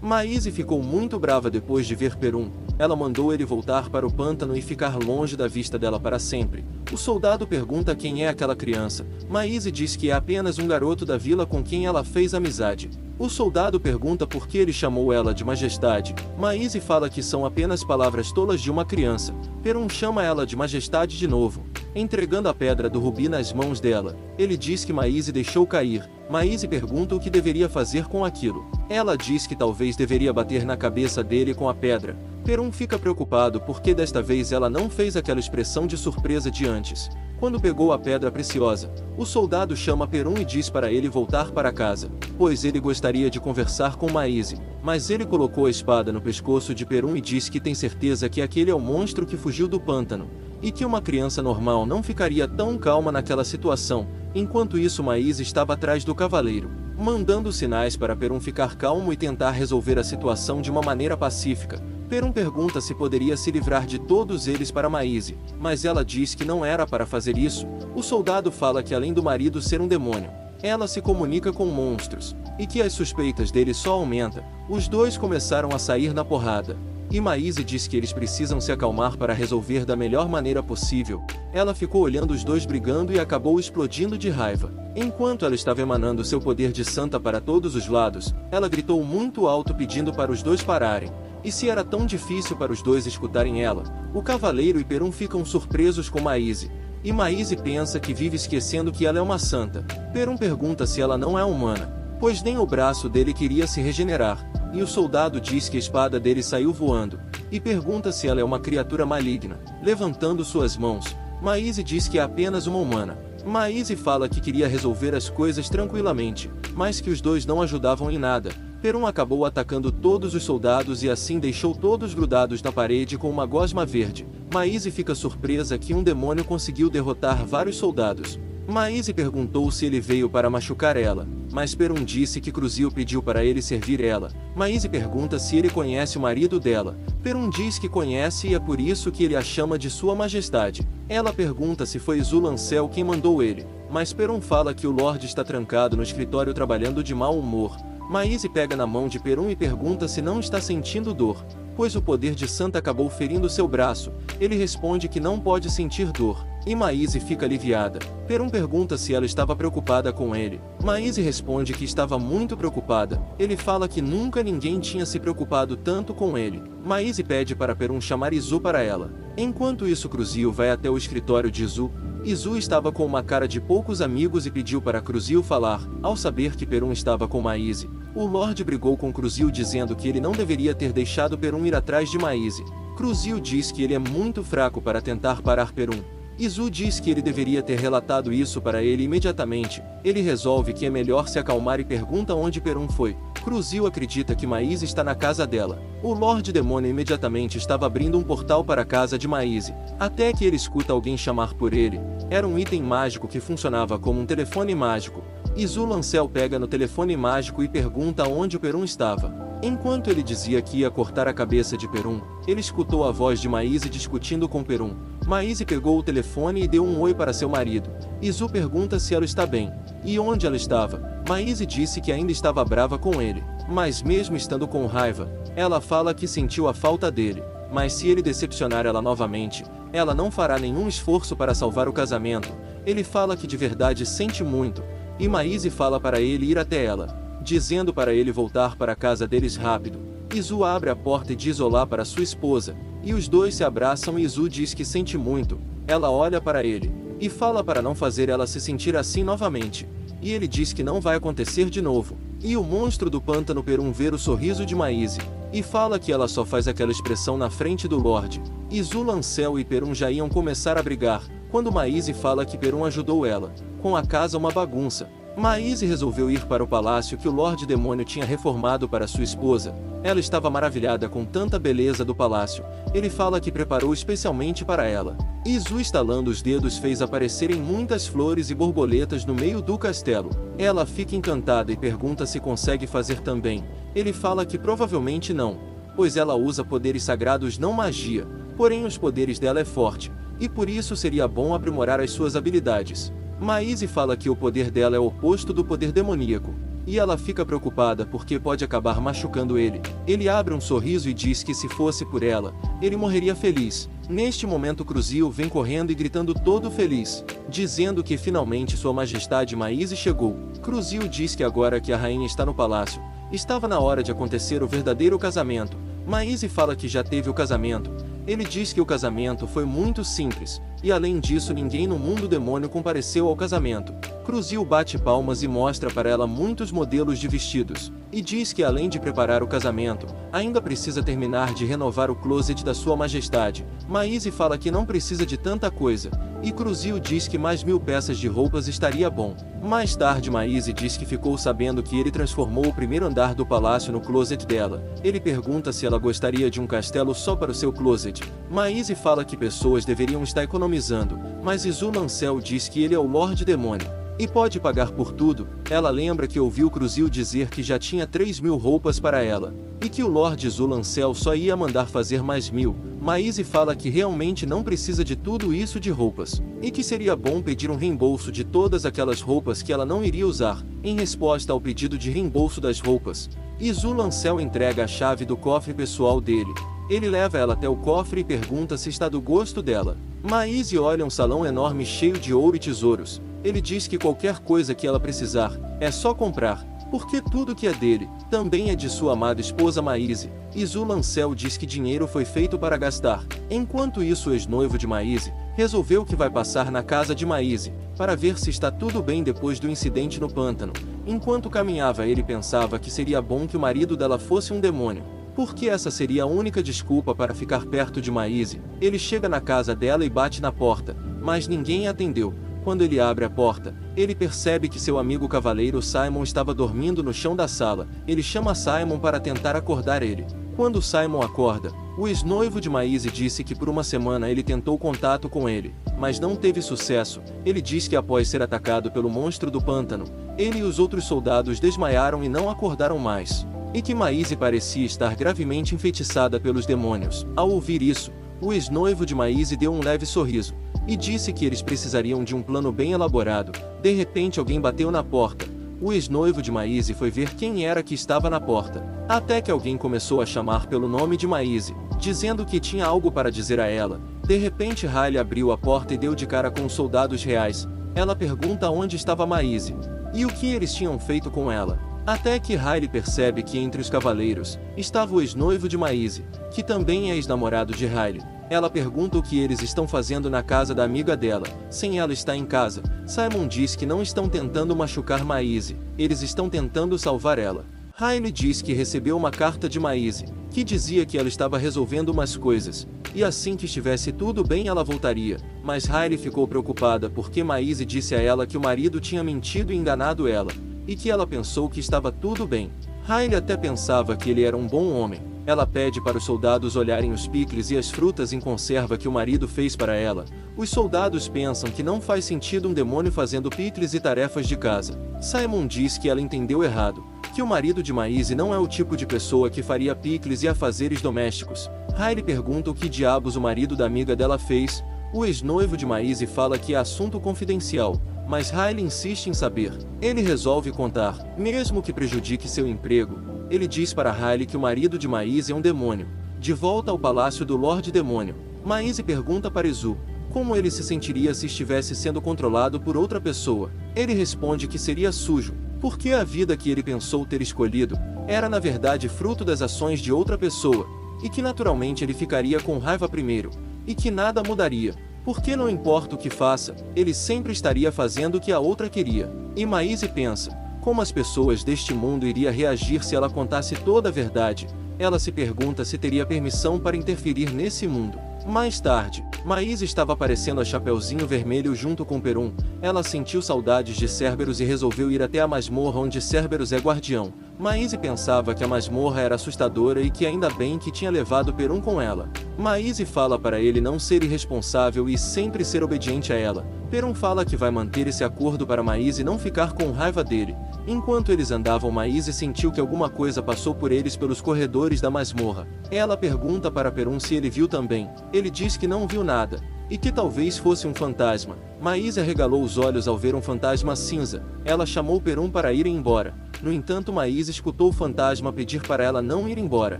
Maíse ficou muito brava depois de ver Perum. Ela mandou ele voltar para o pântano e ficar longe da vista dela para sempre. O soldado pergunta quem é aquela criança. Maíse diz que é apenas um garoto da vila com quem ela fez amizade. O soldado pergunta por que ele chamou ela de majestade. Maíse fala que são apenas palavras tolas de uma criança. Perum chama ela de majestade de novo, entregando a pedra do rubi nas mãos dela. Ele diz que Maíse deixou cair. Maíse pergunta o que deveria fazer com aquilo. Ela diz que talvez deveria bater na cabeça dele com a pedra. Perum fica preocupado porque desta vez ela não fez aquela expressão de surpresa de antes, quando pegou a pedra preciosa. O soldado chama Perum e diz para ele voltar para casa, pois ele gostaria de conversar com Maíse. Mas ele colocou a espada no pescoço de Perum e diz que tem certeza que aquele é o monstro que fugiu do pântano, e que uma criança normal não ficaria tão calma naquela situação. Enquanto isso, Maíse estava atrás do cavaleiro, mandando sinais para Perum ficar calmo e tentar resolver a situação de uma maneira pacífica. Perum pergunta se poderia se livrar de todos eles para Maíse, mas ela diz que não era para fazer isso. O soldado fala que além do marido ser um demônio, ela se comunica com monstros, e que as suspeitas dele só aumentam. Os dois começaram a sair na porrada, e Maíse diz que eles precisam se acalmar para resolver da melhor maneira possível. Ela ficou olhando os dois brigando e acabou explodindo de raiva. Enquanto ela estava emanando seu poder de santa para todos os lados, ela gritou muito alto pedindo para os dois pararem. E se era tão difícil para os dois escutarem ela, o cavaleiro e Perum ficam surpresos com Maíse. E Maíse pensa que vive esquecendo que ela é uma santa. Perum pergunta se ela não é humana, pois nem o braço dele queria se regenerar. E o soldado diz que a espada dele saiu voando, e pergunta se ela é uma criatura maligna, levantando suas mãos. Maíse diz que é apenas uma humana. Maíse fala que queria resolver as coisas tranquilamente, mas que os dois não ajudavam em nada. Perum acabou atacando todos os soldados e assim deixou todos grudados na parede com uma gosma verde. Maíse fica surpresa que um demônio conseguiu derrotar vários soldados. Maíse perguntou se ele veio para machucar ela, mas Perum disse que Cruzio pediu para ele servir ela. Maíse pergunta se ele conhece o marido dela. Perum diz que conhece e é por isso que ele a chama de Sua Majestade. Ela pergunta se foi Zulancel quem mandou ele, mas Perum fala que o Lorde está trancado no escritório trabalhando de mau humor. Maíse pega na mão de Perum e pergunta se não está sentindo dor, pois o poder de Santa acabou ferindo seu braço. Ele responde que não pode sentir dor, e Maíse fica aliviada. Perum pergunta se ela estava preocupada com ele. Maíse responde que estava muito preocupada. Ele fala que nunca ninguém tinha se preocupado tanto com ele. Maíse pede para Perum chamar Izu para ela. Enquanto isso, Cruzio vai até o escritório de Izu. Izu estava com uma cara de poucos amigos e pediu para Cruzio falar. Ao saber que Perum estava com Maíse, o Lorde brigou com Cruzio dizendo que ele não deveria ter deixado Perum ir atrás de Maíse. Cruzio diz que ele é muito fraco para tentar parar Perum. Izu diz que ele deveria ter relatado isso para ele imediatamente. Ele resolve que é melhor se acalmar e pergunta onde Perum foi. Cruzio acredita que Maíse está na casa dela. O Lorde Demônio imediatamente estava abrindo um portal para a casa de Maíse, até que ele escuta alguém chamar por ele. Era um item mágico que funcionava como um telefone mágico. Izu Lancel pega no telefone mágico e pergunta onde o Perum estava. Enquanto ele dizia que ia cortar a cabeça de Perum, ele escutou a voz de Maíse discutindo com Perum. Maíse pegou o telefone e deu um oi para seu marido. Izu pergunta se ela está bem, e onde ela estava. Maíse disse que ainda estava brava com ele, mas mesmo estando com raiva, ela fala que sentiu a falta dele. Mas se ele decepcionar ela novamente, ela não fará nenhum esforço para salvar o casamento. Ele fala que de verdade sente muito, e Maíse fala para ele ir até ela, dizendo para ele voltar para a casa deles rápido. Izu abre a porta e diz olá para sua esposa, e os dois se abraçam e Izu diz que sente muito. Ela olha para ele, e fala para não fazer ela se sentir assim novamente. E ele diz que não vai acontecer de novo. E o monstro do pântano Perum vê o sorriso de Maíse, e fala que ela só faz aquela expressão na frente do Lorde. Izu Lancel e Perum já iam começar a brigar, quando Maíse fala que Perum ajudou ela, com a casa uma bagunça. Maíse resolveu ir para o palácio que o Lorde Demônio tinha reformado para sua esposa. Ela estava maravilhada com tanta beleza do palácio. Ele fala que preparou especialmente para ela. Izu, estalando os dedos, fez aparecerem muitas flores e borboletas no meio do castelo. Ela fica encantada e pergunta se consegue fazer também. Ele fala que provavelmente não, pois ela usa poderes sagrados, não magia. Porém os poderes dela é forte, e por isso seria bom aprimorar as suas habilidades. Maíse fala que o poder dela é o oposto do poder demoníaco. e ela fica preocupada porque pode acabar machucando ele. Ele abre um sorriso e diz que se fosse por ela, ele morreria feliz. Neste momento Cruzeiro vem correndo e gritando todo feliz, dizendo que finalmente Sua Majestade Maíse chegou. Cruzeiro diz que agora que a rainha está no palácio, estava na hora de acontecer o verdadeiro casamento. Maíse fala que já teve o casamento. Ele diz que o casamento foi muito simples, e além disso ninguém no mundo demônio compareceu ao casamento. Cruzeiro bate palmas e mostra para ela muitos modelos de vestidos, e diz que além de preparar o casamento, ainda precisa terminar de renovar o closet da Sua Majestade. Maíse fala que não precisa de tanta coisa, e Cruzeiro diz que mais 1000 peças de roupas estaria bom. Mais tarde Maíse diz que ficou sabendo que ele transformou o primeiro andar do palácio no closet dela. Ele pergunta se ela gostaria de um castelo só para o seu closet. Maíse fala que pessoas deveriam estar economizando, mas Izu Lancel diz que ele é o Lorde Demônio e pode pagar por tudo. Ela lembra que ouviu Cruzeiro dizer que já tinha 3000 roupas para ela, e que o Lorde Izu Lancel só ia mandar fazer mais 1000. Maíse fala que realmente não precisa de tudo isso de roupas, e que seria bom pedir um reembolso de todas aquelas roupas que ela não iria usar. Em resposta ao pedido de reembolso das roupas, Izu Lancel entrega a chave do cofre pessoal dele. Ele leva ela até o cofre e pergunta se está do gosto dela. Maíse olha um salão enorme cheio de ouro e tesouros. Ele diz que qualquer coisa que ela precisar, é só comprar, porque tudo que é dele, também é de sua amada esposa Maíse. Izu Lancel diz que dinheiro foi feito para gastar. Enquanto isso o ex-noivo de Maíse resolveu que vai passar na casa de Maíse, para ver se está tudo bem depois do incidente no pântano. Enquanto caminhava ele pensava que seria bom que o marido dela fosse um demônio, porque essa seria a única desculpa para ficar perto de Maíse. Ele chega na casa dela e bate na porta, mas ninguém atendeu. Quando ele abre a porta, ele percebe que seu amigo cavaleiro Simon estava dormindo no chão da sala. Ele chama Simon para tentar acordar ele. Quando Simon acorda, o ex-noivo de Maíse disse que por uma semana ele tentou contato com ele, mas não teve sucesso. Ele diz que após ser atacado pelo monstro do pântano, ele e os outros soldados desmaiaram e não acordaram mais, e que Maíse parecia estar gravemente enfeitiçada pelos demônios. Ao ouvir isso, o ex-noivo de Maíse deu um leve sorriso, e disse que eles precisariam de um plano bem elaborado. De repente alguém bateu na porta. O ex-noivo de Maíse foi ver quem era que estava na porta, até que alguém começou a chamar pelo nome de Maíse, dizendo que tinha algo para dizer a ela. De repente Riley abriu a porta e deu de cara com os soldados reais. Ela pergunta onde estava Maíse, e o que eles tinham feito com ela. Até que Riley percebe que entre os cavaleiros, estava o ex-noivo de Maíse, que também é ex-namorado de Riley. Ela pergunta o que eles estão fazendo na casa da amiga dela, sem ela estar em casa. Simon diz que não estão tentando machucar Maíse, eles estão tentando salvar ela. Riley diz que recebeu uma carta de Maíse, que dizia que ela estava resolvendo umas coisas, e assim que estivesse tudo bem ela voltaria. Mas Riley ficou preocupada porque Maíse disse a ela que o marido tinha mentido e enganado ela, e que ela pensou que estava tudo bem. Riley até pensava que ele era um bom homem. Ela pede para os soldados olharem os picles e as frutas em conserva que o marido fez para ela. Os soldados pensam que não faz sentido um demônio fazendo picles e tarefas de casa. Simon diz que ela entendeu errado, que o marido de Maíse não é o tipo de pessoa que faria picles e afazeres domésticos. Riley pergunta o que diabos o marido da amiga dela fez. O ex-noivo de Maíse fala que é assunto confidencial, mas Riley insiste em saber. Ele resolve contar, mesmo que prejudique seu emprego. Ele diz para Riley que o marido de Maíse é um demônio. De volta ao palácio do Lorde Demônio, Maíse pergunta para Izu como ele se sentiria se estivesse sendo controlado por outra pessoa. Ele responde que seria sujo, porque a vida que ele pensou ter escolhido era na verdade fruto das ações de outra pessoa, e que naturalmente ele ficaria com raiva primeiro, e que nada mudaria, porque não importa o que faça, ele sempre estaria fazendo o que a outra queria. E Maíse pensa, como as pessoas deste mundo iriam reagir se ela contasse toda a verdade? Ela se pergunta se teria permissão para interferir nesse mundo. Mais tarde, Maíse estava aparecendo a Chapeuzinho Vermelho junto com Perum. Ela sentiu saudades de Cerberus e resolveu ir até a masmorra onde Cerberus é guardião. Maíse pensava que a masmorra era assustadora e que ainda bem que tinha levado Perum com ela. Maíse fala para ele não ser irresponsável e sempre ser obediente a ela. Perum fala que vai manter esse acordo para Maíse não ficar com raiva dele. Enquanto eles andavam, Maíse sentiu que alguma coisa passou por eles pelos corredores da masmorra. Ela pergunta para Perum se ele viu também. Ele diz que não viu nada, e que talvez fosse um fantasma. Maíse arregalou os olhos ao ver um fantasma cinza. Ela chamou Perum para irem embora. No entanto, Maíse escutou o fantasma pedir para ela não ir embora,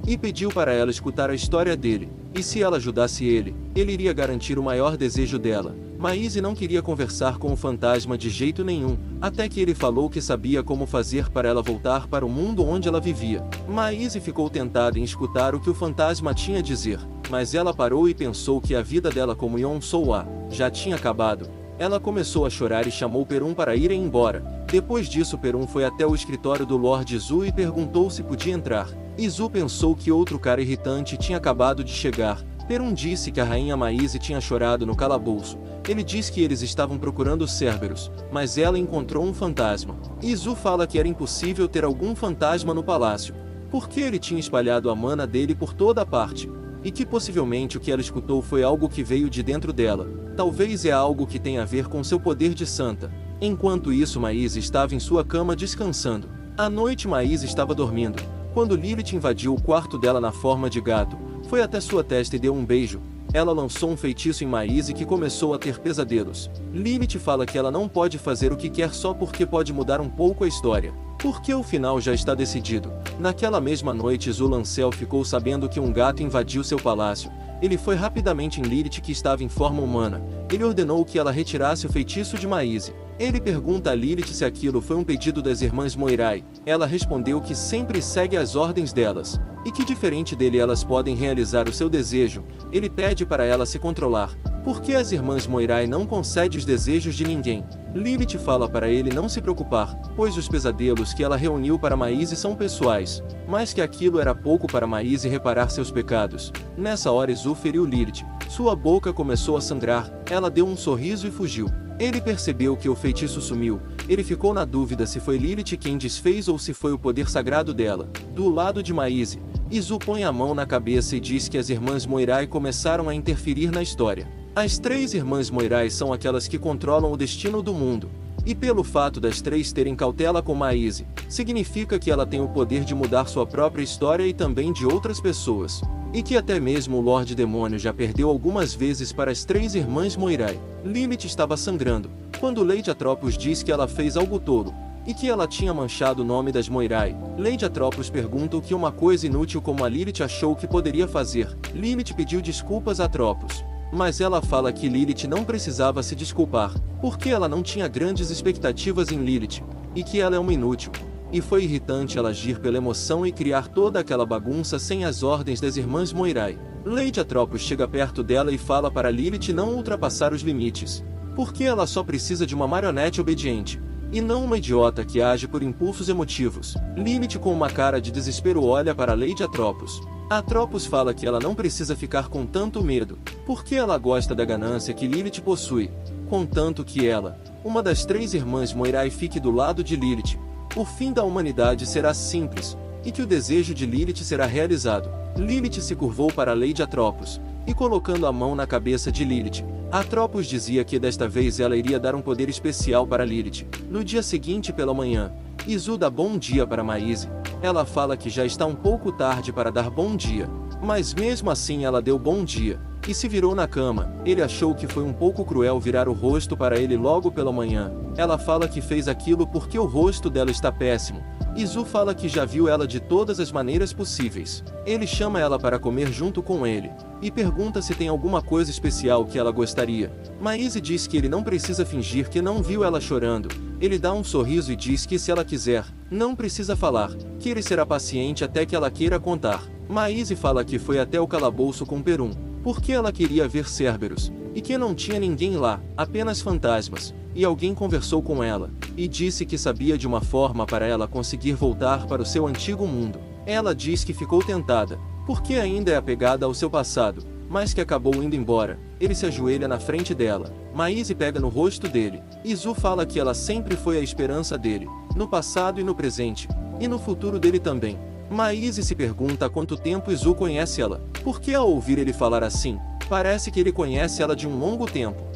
e pediu para ela escutar a história dele, e se ela ajudasse ele iria garantir o maior desejo dela. Maíse não queria conversar com o fantasma de jeito nenhum, até que ele falou que sabia como fazer para ela voltar para o mundo onde ela vivia. Maíse ficou tentada em escutar o que o fantasma tinha a dizer, mas ela parou e pensou que a vida dela como Yeon-soo já tinha acabado. Ela começou a chorar e chamou Perun para irem embora. Depois disso, Perun foi até o escritório do Lord Izu e perguntou se podia entrar. Izu pensou que outro cara irritante tinha acabado de chegar. Perun disse que a rainha Maíse tinha chorado no calabouço. Ele disse que eles estavam procurando Cerberus, mas ela encontrou um fantasma. Izu fala que era impossível ter algum fantasma no palácio, porque ele tinha espalhado a mana dele por toda a parte, e que possivelmente o que ela escutou foi algo que veio de dentro dela. Talvez é algo que tenha a ver com seu poder de santa. Enquanto isso, Maíse estava em sua cama descansando. À noite, Maíse estava dormindo, quando Lilith invadiu o quarto dela na forma de gato, foi até sua testa e deu um beijo. Ela lançou um feitiço em Maíse que começou a ter pesadelos. Lilith fala que ela não pode fazer o que quer só porque pode mudar um pouco a história, porque o final já está decidido. Naquela mesma noite, Zulancel ficou sabendo que um gato invadiu seu palácio. Ele foi rapidamente em Lilith, que estava em forma humana. Ele ordenou que ela retirasse o feitiço de Maíse. Ele pergunta a Lilith se aquilo foi um pedido das irmãs Moirai. Ela respondeu que sempre segue as ordens delas, e que diferente dele elas podem realizar o seu desejo. Ele pede para ela se controlar, porque as irmãs Moirai não concedem os desejos de ninguém. Lilith fala para ele não se preocupar, pois os pesadelos que ela reuniu para Maíse são pessoais, mas que aquilo era pouco para Maíse reparar seus pecados. Nessa hora, Izu feriu Lilith. Sua boca começou a sangrar, ela deu um sorriso e fugiu. Ele percebeu que o feitiço sumiu. Ele ficou na dúvida se foi Lilith quem desfez ou se foi o poder sagrado dela. Do lado de Maíse, Izu põe a mão na cabeça e diz que as irmãs Moirai começaram a interferir na história. As três irmãs Moirai são aquelas que controlam o destino do mundo. E pelo fato das três terem cautela com Maíse, significa que ela tem o poder de mudar sua própria história e também de outras pessoas. E que até mesmo o Lorde Demônio já perdeu algumas vezes para as três irmãs Moirai. Lilith estava sangrando, quando Lady Atropos diz que ela fez algo tolo, e que ela tinha manchado o nome das Moirai. Lady Atropos pergunta o que uma coisa inútil como a Lilith achou que poderia fazer. Lilith pediu desculpas a Atropos, mas ela fala que Lilith não precisava se desculpar, porque ela não tinha grandes expectativas em Lilith, e que ela é uma inútil. E foi irritante ela agir pela emoção e criar toda aquela bagunça sem as ordens das irmãs Moirai. Lady Atropos chega perto dela e fala para Lilith não ultrapassar os limites, porque ela só precisa de uma marionete obediente, e não uma idiota que age por impulsos emotivos. Lilith, com uma cara de desespero, olha para Lady Atropos. Atropos fala que ela não precisa ficar com tanto medo, porque ela gosta da ganância que Lilith possui, contanto que ela, uma das três irmãs Moirai, fique do lado de Lilith. O fim da humanidade será simples, e que o desejo de Lilith será realizado. Lilith se curvou para Lady Atropos, e colocando a mão na cabeça de Lilith, Atropos dizia que desta vez ela iria dar um poder especial para Lilith. No dia seguinte pela manhã, Izu dá bom dia para Maíse. Ela fala que já está um pouco tarde para dar bom dia, mas mesmo assim ela deu bom dia, e se virou na cama. Ele achou que foi um pouco cruel virar o rosto para ele logo pela manhã. Ela fala que fez aquilo porque o rosto dela está péssimo. Izu fala que já viu ela de todas as maneiras possíveis. Ele chama ela para comer junto com ele, e pergunta se tem alguma coisa especial que ela gostaria. Maíse diz que ele não precisa fingir que não viu ela chorando. Ele dá um sorriso e diz que se ela quiser, não precisa falar, que ele será paciente até que ela queira contar. Maíse fala que foi até o calabouço com Perun, porque ela queria ver Cerberus, e que não tinha ninguém lá, apenas fantasmas, e alguém conversou com ela, e disse que sabia de uma forma para ela conseguir voltar para o seu antigo mundo. Ela diz que ficou tentada, porque ainda é apegada ao seu passado, mas que acabou indo embora. Ele se ajoelha na frente dela. Maíse pega no rosto dele. Izu fala que ela sempre foi a esperança dele, no passado e no presente, e no futuro dele também. Maíse se pergunta há quanto tempo Izu conhece ela, porque ao ouvir ele falar assim, parece que ele conhece ela de um longo tempo.